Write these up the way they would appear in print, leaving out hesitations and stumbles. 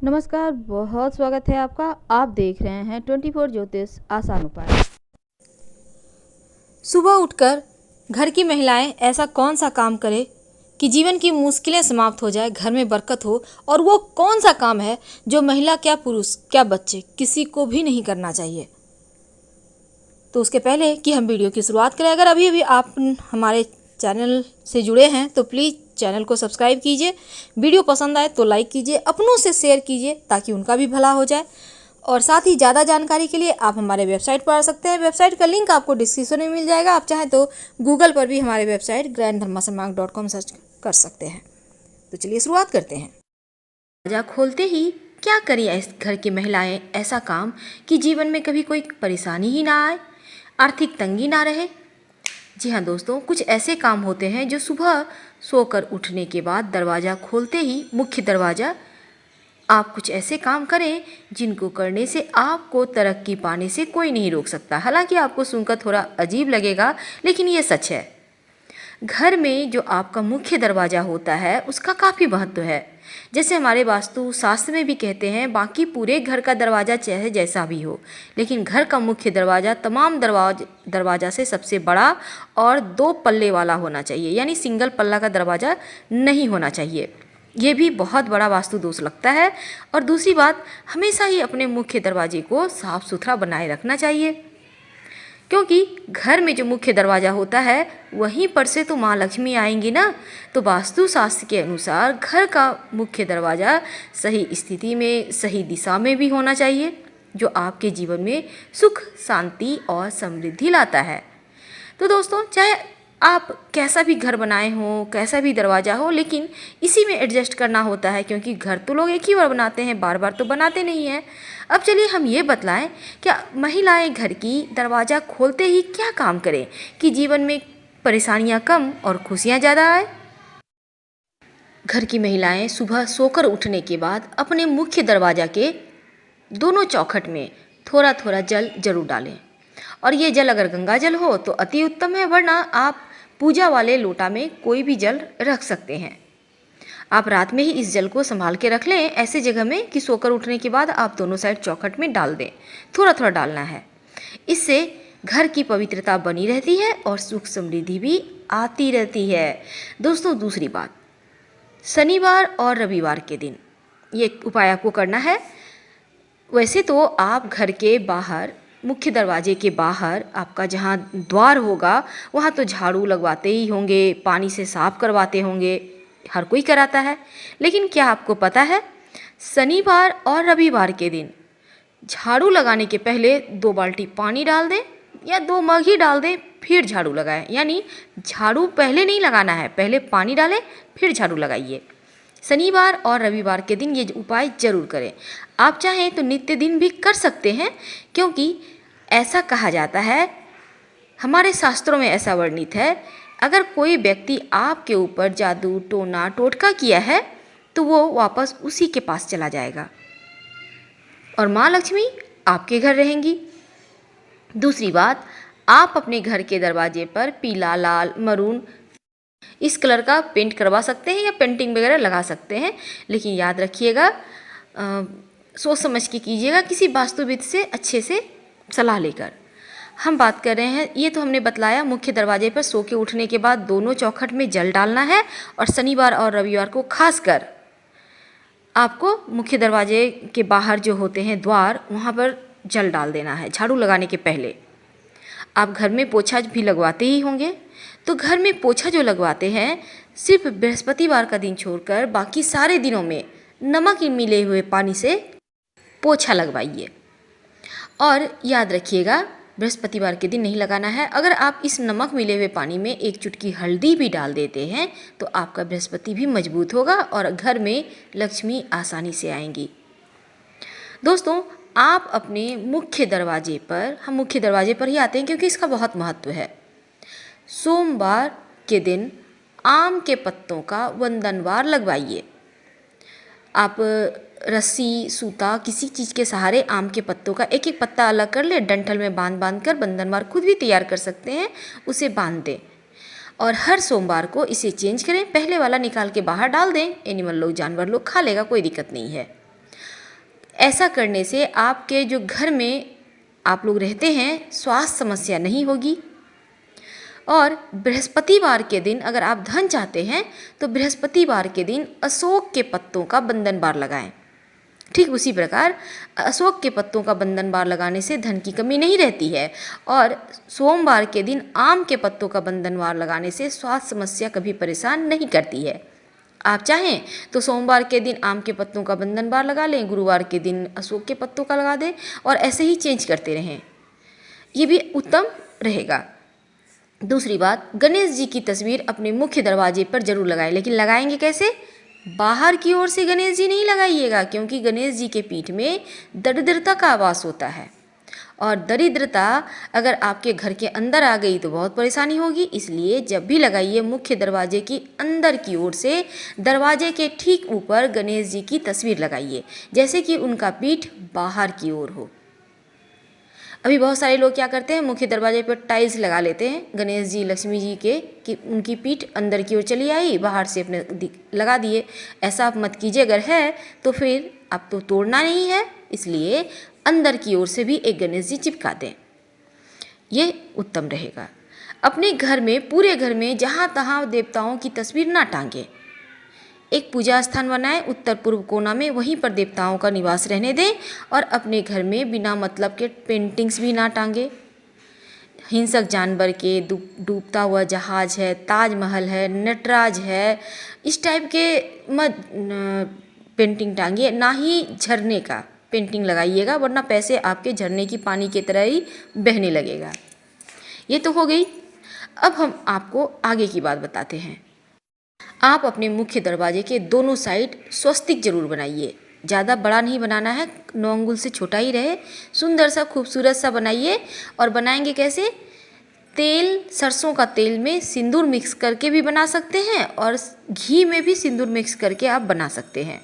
नमस्कार, बहुत स्वागत है आपका। आप देख रहे हैं 24 ज्योतिष आसान उपाय। सुबह उठकर घर की महिलाएं ऐसा कौन सा काम करें कि जीवन की मुश्किलें समाप्त हो जाए, घर में बरकत हो। और वो कौन सा काम है जो महिला क्या पुरुष क्या बच्चे किसी को भी नहीं करना चाहिए। तो उसके पहले कि हम वीडियो की शुरुआत करें, अगर अभी अभी आप हमारे चैनल से जुड़े हैं तो प्लीज़ चैनल को सब्सक्राइब कीजिए। वीडियो पसंद आए तो लाइक कीजिए, अपनों से शेयर कीजिए ताकि उनका भी भला हो जाए। और साथ ही ज़्यादा जानकारी के लिए आप हमारे वेबसाइट पर आ सकते हैं। वेबसाइट का लिंक आपको डिस्क्रिप्शन में मिल जाएगा। आप चाहें तो गूगल पर भी हमारे वेबसाइट granddharmasamaag.com सर्च कर सकते हैं। तो चलिए शुरुआत करते हैं। दरवाजा खोलते ही क्या करें घर की महिलाएं ऐसा काम कि जीवन में कभी कोई परेशानी ही ना आए, आर्थिक तंगी ना रहे। जी हाँ दोस्तों, कुछ ऐसे काम होते हैं जो सुबह सोकर उठने के बाद दरवाज़ा खोलते ही मुख्य दरवाज़ा आप कुछ ऐसे काम करें जिनको करने से आपको तरक्की पाने से कोई नहीं रोक सकता। हालांकि आपको सुनकर थोड़ा अजीब लगेगा, लेकिन ये सच है। घर में जो आपका मुख्य दरवाज़ा होता है उसका काफ़ी महत्व है। जैसे हमारे वास्तु शास्त्र में भी कहते हैं, बाकी पूरे घर का दरवाज़ा चाहे जैसा भी हो, लेकिन घर का मुख्य दरवाज़ा तमाम दरवाज़ा से सबसे बड़ा और 2 पल्ले वाला होना चाहिए, यानी सिंगल पल्ला का दरवाज़ा नहीं होना चाहिए। ये भी बहुत बड़ा वास्तु दोष लगता है। और दूसरी बात, हमेशा ही अपने मुख्य दरवाजे को साफ सुथरा बनाए रखना चाहिए, क्योंकि घर में जो मुख्य दरवाज़ा होता है वहीं पर से तो माँ लक्ष्मी आएंगी ना। तो वास्तु शास्त्र के अनुसार घर का मुख्य दरवाज़ा सही स्थिति में, सही दिशा में भी होना चाहिए, जो आपके जीवन में सुख, शांति और समृद्धि लाता है। तो दोस्तों, चाहे आप कैसा भी घर बनाए हो, कैसा भी दरवाज़ा हो, लेकिन इसी में एडजस्ट करना होता है, क्योंकि घर तो लोग एक ही बार बनाते हैं, बार बार तो बनाते नहीं हैं। अब चलिए हम ये बतलाएं, क्या महिलाएं घर की दरवाज़ा खोलते ही क्या काम करें कि जीवन में परेशानियां कम और खुशियां ज़्यादा आए। घर की महिलाएं सुबह सोकर उठने के बाद अपने मुख्य दरवाज़ा के दोनों चौखट में थोड़ा थोड़ा जल जरूर डालें। और ये जल अगर गंगा जल हो तो अति उत्तम है, वरना आप पूजा वाले लोटा में कोई भी जल रख सकते हैं। आप रात में ही इस जल को संभाल के रख लें ऐसे जगह में कि सोकर उठने के बाद आप दोनों साइड चौखट में डाल दें। थोड़ा थोड़ा डालना है। इससे घर की पवित्रता बनी रहती है और सुख समृद्धि भी आती रहती है। दोस्तों, दूसरी बात, शनिवार और रविवार के दिन ये उपाय आपको करना है। वैसे तो आप घर के बाहर, मुख्य दरवाजे के बाहर आपका जहाँ द्वार होगा वहाँ तो झाड़ू लगवाते ही होंगे, पानी से साफ करवाते होंगे, हर कोई कराता है। लेकिन क्या आपको पता है, शनिवार और रविवार के दिन झाड़ू लगाने के पहले 2 बाल्टी पानी डाल दें या 2 मग ही डाल दें, फिर झाड़ू लगाएं। यानी झाड़ू पहले नहीं लगाना है, पहले पानी डालें फिर झाड़ू लगाइए। शनिवार और रविवार के दिन ये उपाय जरूर करें। आप चाहें तो नित्य दिन भी कर सकते हैं, क्योंकि ऐसा कहा जाता है, हमारे शास्त्रों में ऐसा वर्णित है, अगर कोई व्यक्ति आपके ऊपर जादू, टोना, टोटका किया है तो वो वापस उसी के पास चला जाएगा और माँ लक्ष्मी आपके घर रहेंगी। दूसरी बात, आप अपने घर के दरवाजे पर पीला, लाल, मरून इस कलर का पेंट करवा सकते हैं या पेंटिंग वगैरह लगा सकते हैं। लेकिन याद रखिएगा, सोच समझ के कीजिएगा, किसी वास्तुविद से अच्छे से सलाह लेकर। हम बात कर रहे हैं, ये तो हमने बतलाया, मुख्य दरवाजे पर सो के उठने के बाद दोनों चौखट में जल डालना है। और शनिवार और रविवार को खासकर आपको मुख्य दरवाजे के बाहर जो होते हैं द्वार, वहाँ पर जल डाल देना है झाड़ू लगाने के पहले। आप घर में पोछा भी लगवाते ही होंगे, तो घर में पोछा जो लगवाते हैं, सिर्फ बृहस्पतिवार का दिन छोड़कर बाकी सारे दिनों में नमक मिले हुए पानी से पोछा लगवाइए। और याद रखिएगा, बृहस्पतिवार के दिन नहीं लगाना है। अगर आप इस नमक मिले हुए पानी में 1 चुटकी हल्दी भी डाल देते हैं तो आपका बृहस्पति भी मजबूत होगा और घर में लक्ष्मी आसानी से आएंगी। दोस्तों, आप अपने मुख्य दरवाजे पर, हम मुख्य दरवाजे पर ही आते हैं क्योंकि इसका बहुत महत्व है, सोमवार के दिन आम के पत्तों का वंदनवार लगवाइए। आप रस्सी, सूता, किसी चीज़ के सहारे आम के पत्तों का एक एक पत्ता अलग कर ले, डंठल में बांध कर वंदनवार खुद भी तैयार कर सकते हैं, उसे बांध दें और हर सोमवार को इसे चेंज करें। पहले वाला निकाल के बाहर डाल दें, एनिमल लोग, जानवर लोग खा लेगा, कोई दिक्कत नहीं है। ऐसा करने से आपके जो घर में आप लोग रहते हैं स्वास्थ्य समस्या नहीं होगी। और बृहस्पतिवार के दिन अगर आप धन चाहते हैं तो बृहस्पतिवार के दिन अशोक के पत्तों का बंधन बार लगाएं। ठीक उसी प्रकार अशोक के पत्तों का बंधन बार लगाने से धन की कमी नहीं रहती है। और सोमवार के दिन आम के पत्तों का बंधन बार लगाने से स्वास्थ्य समस्या कभी परेशान नहीं करती है। आप चाहें तो सोमवार के दिन आम के पत्तों का बंधन बार लगा लें, गुरुवार के दिन अशोक के पत्तों का लगा दें और ऐसे ही चेंज करते रहें, ये भी उत्तम रहेगा। दूसरी बात, गणेश जी की तस्वीर अपने मुख्य दरवाजे पर जरूर लगाएं, लेकिन लगाएंगे कैसे? बाहर की ओर से गणेश जी नहीं लगाइएगा, क्योंकि गणेश जी के पीठ में दरिद्रता का वास होता है और दरिद्रता अगर आपके घर के अंदर आ गई तो बहुत परेशानी होगी। इसलिए जब भी लगाइए मुख्य दरवाजे की अंदर की ओर से दरवाजे के ठीक ऊपर गणेश जी की तस्वीर लगाइए, जैसे कि उनका पीठ बाहर की ओर हो। अभी बहुत सारे लोग क्या करते हैं, मुख्य दरवाजे पर टाइल्स लगा लेते हैं गणेश जी लक्ष्मी जी के, कि उनकी पीठ अंदर की ओर चली आई, बाहर से अपने लगा दिए। ऐसा आप मत कीजिए। अगर है तो फिर आप तो तोड़ना नहीं है, इसलिए अंदर की ओर से भी एक गणेश जी चिपका दें, ये उत्तम रहेगा। अपने घर में, पूरे घर में जहाँ तहाँ देवताओं की तस्वीर ना टांगें। एक पूजा स्थान बनाएं उत्तर पूर्व कोना में, वहीं पर देवताओं का निवास रहने दें और अपने घर में बिना मतलब के पेंटिंग्स भी ना टांगे। हिंसक जानवर के, डूबता हुआ जहाज है, ताजमहल है, नटराज है, इस टाइप के मत पेंटिंग टांगिए। ना ही झरने का पेंटिंग लगाइएगा, वरना पैसे आपके झरने की पानी की तरह ही बहने लगेगा। ये तो हो गई। अब हम आपको आगे की बात बताते हैं। आप अपने मुख्य दरवाजे के दोनों साइड स्वस्तिक जरूर बनाइए। ज़्यादा बड़ा नहीं बनाना है, 9 अंगुल से छोटा ही रहे, सुंदर सा खूबसूरत सा बनाइए। और बनाएंगे कैसे? तेल, सरसों का तेल में सिंदूर मिक्स करके भी बना सकते हैं और घी में भी सिंदूर मिक्स करके आप बना सकते हैं।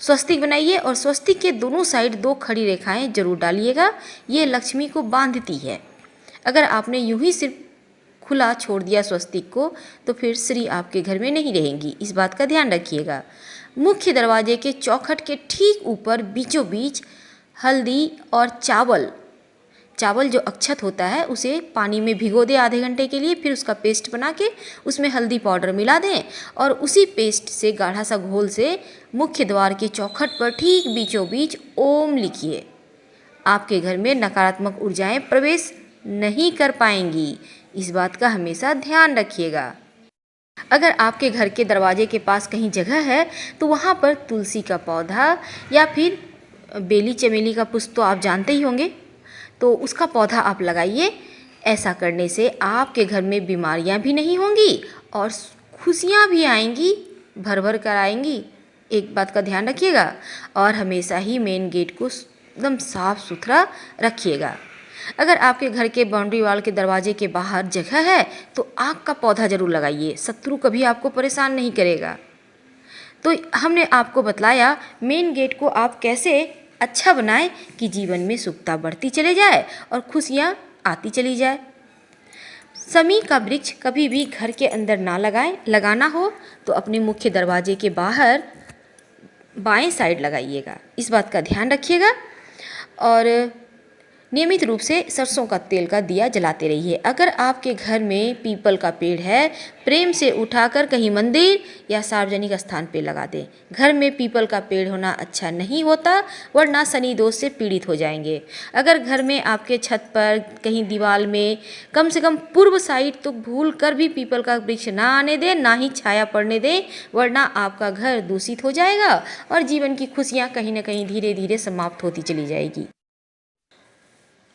स्वस्तिक बनाइए और स्वस्तिक के दोनों साइड 2 खड़ी रेखाएं जरूर डालिएगा, ये लक्ष्मी को बांधती है। अगर आपने यूं ही सिर्फ खुला छोड़ दिया स्वस्तिक को तो फिर श्री आपके घर में नहीं रहेंगी, इस बात का ध्यान रखिएगा। मुख्य दरवाजे के चौखट के ठीक ऊपर बीचों बीच हल्दी और चावल जो अक्षत होता है उसे पानी में भिगो दें आधे घंटे के लिए, फिर उसका पेस्ट बना के उसमें हल्दी पाउडर मिला दें और उसी पेस्ट से गाढ़ा सा घोल से मुख्य द्वार के चौखट पर ठीक बीचों बीच ओम लिखिए। आपके घर में नकारात्मक ऊर्जाएं प्रवेश नहीं कर पाएंगी, इस बात का हमेशा ध्यान रखिएगा। अगर आपके घर के दरवाजे के पास कहीं जगह है तो वहाँ पर तुलसी का पौधा या फिर बेली चमेली का पुष्प तो आप जानते ही होंगे, तो उसका पौधा आप लगाइए। ऐसा करने से आपके घर में बीमारियाँ भी नहीं होंगी और खुशियाँ भी आएंगी, भर भर कर आएंगी। एक बात का ध्यान रखिएगा और हमेशा ही मेन गेट को एकदम साफ सुथरा रखिएगा। अगर आपके घर के बाउंड्री वाल के दरवाजे के बाहर जगह है तो आग का पौधा जरूर लगाइए, शत्रु कभी आपको परेशान नहीं करेगा। तो हमने आपको बतलाया मेन गेट को आप कैसे अच्छा बनाएं कि जीवन में सुखता बढ़ती चले जाए और खुशियाँ आती चली जाए। समी का वृक्ष कभी भी घर के अंदर ना लगाएं, लगाना हो तो अपने मुख्य दरवाजे के बाहर बाएं साइड लगाइएगा, इस बात का ध्यान रखिएगा। और नियमित रूप से सरसों का तेल का दिया जलाते रहिए। अगर आपके घर में पीपल का पेड़ है, प्रेम से उठाकर कहीं मंदिर या सार्वजनिक स्थान पे लगा दें। घर में पीपल का पेड़ होना अच्छा नहीं होता, वरना शनि दोष से पीड़ित हो जाएंगे। अगर घर में आपके छत पर कहीं दीवार में कम से कम पूर्व साइड तो भूल कर भी पीपल का वृक्ष ना आने दें, ना ही छाया पड़ने दें, वरना आपका घर दूषित हो जाएगा और जीवन की खुशियाँ कहीं ना कहीं धीरे धीरे समाप्त होती चली जाएगी।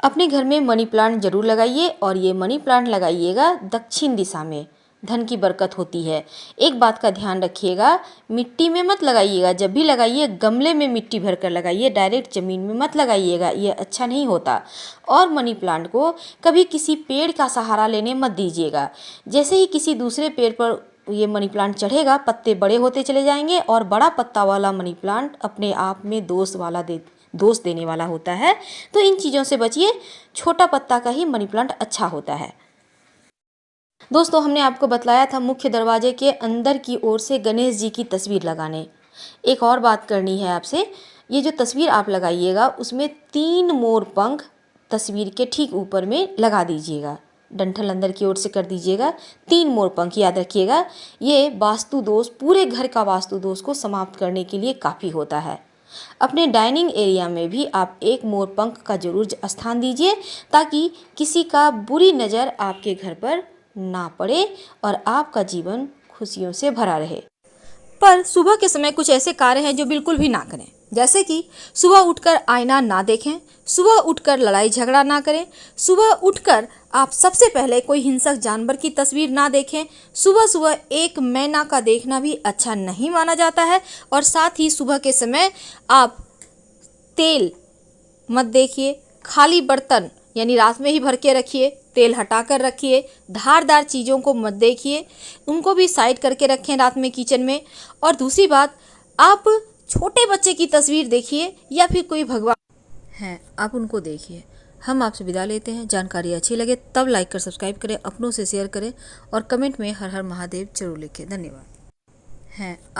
अपने घर में मनी प्लांट जरूर लगाइए और ये मनी प्लांट लगाइएगा दक्षिण दिशा में, धन की बरकत होती है। एक बात का ध्यान रखिएगा, मिट्टी में मत लगाइएगा, जब भी लगाइए गमले में मिट्टी भरकर लगाइए, डायरेक्ट ज़मीन में मत लगाइएगा, ये अच्छा नहीं होता। और मनी प्लांट को कभी किसी पेड़ का सहारा लेने मत दीजिएगा। जैसे ही किसी दूसरे पेड़ पर ये मनी प्लांट चढ़ेगा, पत्ते बड़े होते चले जाएंगे और बड़ा पत्ता वाला मनी प्लांट अपने आप में दोष देने वाला होता है, तो इन चीज़ों से बचिए। छोटा पत्ता का ही मनी प्लांट अच्छा होता है। दोस्तों, हमने आपको बतलाया था मुख्य दरवाजे के अंदर की ओर से गणेश जी की तस्वीर लगाने। एक और बात करनी है आपसे, ये जो तस्वीर आप लगाइएगा उसमें 3 मोर पंख तस्वीर के ठीक ऊपर में लगा दीजिएगा, डंठल अंदर की ओर से कर दीजिएगा। 3 मोर पंख याद रखिएगा, ये वास्तु दोष, पूरे घर का वास्तु दोष को समाप्त करने के लिए काफ़ी होता है। अपने डाइनिंग एरिया में भी आप एक मोर पंख का जरूर स्थान दीजिए, ताकि किसी का बुरी नज़र आपके घर पर ना पड़े और आपका जीवन खुशियों से भरा रहे। पर सुबह के समय कुछ ऐसे कार्य हैं जो बिल्कुल भी ना करें, जैसे कि सुबह उठकर आईना ना देखें, सुबह उठकर लड़ाई झगड़ा ना करें, सुबह उठकर आप सबसे पहले कोई हिंसक जानवर की तस्वीर ना देखें, सुबह सुबह एक मैना का देखना भी अच्छा नहीं माना जाता है। और साथ ही सुबह के समय आप तेल मत देखिए, खाली बर्तन यानी रात में ही भर के रखिए, तेल हटाकर रखिए, धारदार चीज़ों को मत देखिए, उनको भी साइड करके रखें रात में किचन में। और दूसरी बात, आप छोटे बच्चे की तस्वीर देखिए या फिर कोई भगवान हैं, आप उनको देखिए। हम आपसे विदा लेते हैं। जानकारी अच्छी लगे तब लाइक कर सब्सक्राइब करें, अपनों से शेयर करें और कमेंट में हर हर महादेव जरूर लिखें। धन्यवाद। हैं आप